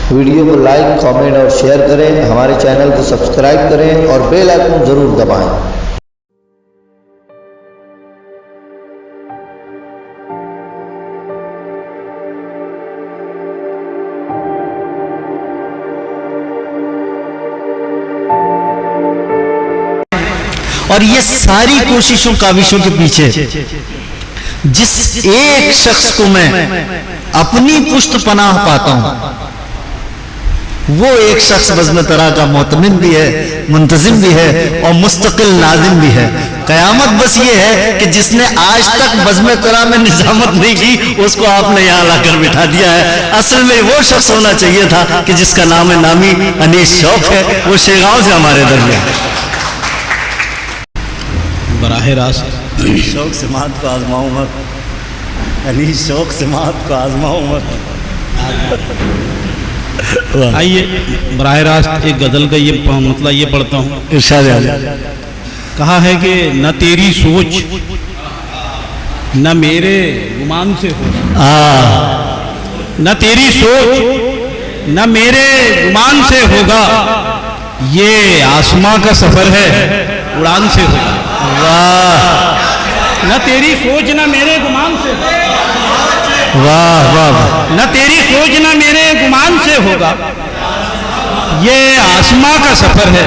Video को like, comment और share करें। हमारे चैनल को सब्सक्राइब करें और बेल आइकन ज़रूर दबाएं। और ये सारी कोशिशों काविशों के पीछे जिस एक शख्स को मैं अपनी पुष्ट पनाह पाता हूं, वो एक शख्स बज़्म तरा का मोतमिन भी है, मुंतजिम भी है और मुस्तकिल नाजिम भी है। कयामत बस ये है कि जिसने आज तक बज़्म तरा में निजामत नहीं की, उसको आपने यहाँ लाकर बिठा दिया है। असल में वो शख्स होना चाहिए था कि जिसका नाम है नामी अनीस शौक है, वो शेगांव से हमारे दरमियान बराह रास्त शौक से मात को आजमाऊं मत, अनीस शौक से मात को आजमाऊं मत। आइए बराह रास्त एक गज़ल का ये मतलब ये पढ़ता हूँ। इरशाद कहा है कि न तेरी सोच न मेरे गुमान से होगा, न तेरी सोच न मेरे गुमान से होगा, ये आसमां का सफर है उड़ान से होगा। वाह, न तेरी सोच न मेरे गुमान से, वाह वाह, न तेरी सोच न मेरे गुमान से होगा, ये आसमां का सफर है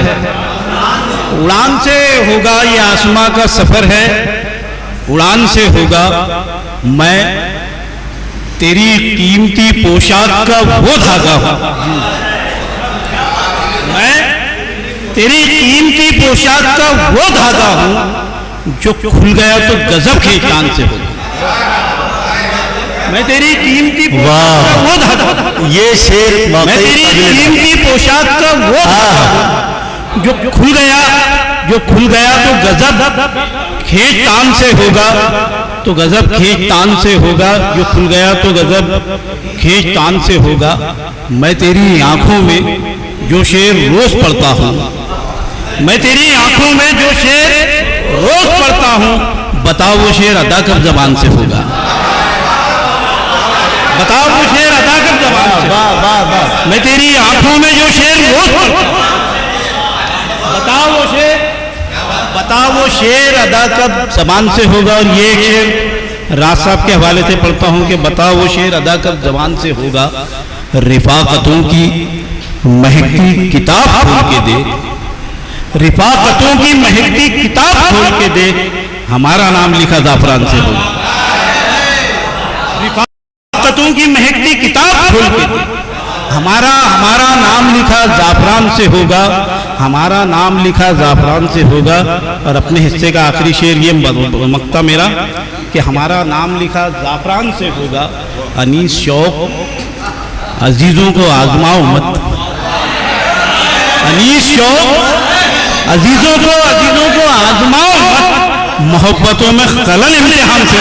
उड़ान से होगा, ये आसमां का सफर है उड़ान से होगा। मैं तेरी कीमती पोशाक का वो धागा हूं, मैं तेरी कीमती पोशाक का वो धागा हूं जो खुल गया तो गजब के कान से होगा। मैं तेरी कीमती पोशाक का वो धागा, ये शेर मैं तेरी कीमती पोशाक का वो धागा जो खुल गया तो गजब खेत तान से होगा, तो गजब खेत तान से होगा, जो खुल गया तो गजब खेत तान से होगा। मैं तेरी आंखों में जो शेर रोज पढ़ता हूँ, मैं तेरी आंखों में जो शेर रोज पढ़ता हूँ, बताओ वो शेर अदा कब जबान से होगा, बताओ वो शेर अदा कब जबान से। वाह वाह वाह, मैं तेरी आंखों में जो शेर रोज पढ़ता हूँ, बताओ वो शेर अदा कब जबान से होगा। और ये शेर राज साहब के हवाले से पढ़ता हूँ कि बताओ वो शेर अदा कब जबान से होगा। रिफाकतों की महकती किताब खोल के देख, रिफाकतों की महकती किताब खोल के देख, हमारा नाम लिखा जाफरान से होगा। रिफाकतों की महकती किताब खोल के देख, हमारा नाम लिखा जाफरान से होगा, हमारा नाम लिखा जाफरान से होगा। और अपने हिस्से का आखिरी शेर ये मक्ता मेरा कि हमारा नाम लिखा जाफरान से होगा। अनीस शौक अजीजों को आजमाओ मत, अनीस शौक अजीजों को आजमाओ मत, मोहब्बतों में खलल इम्तिहान से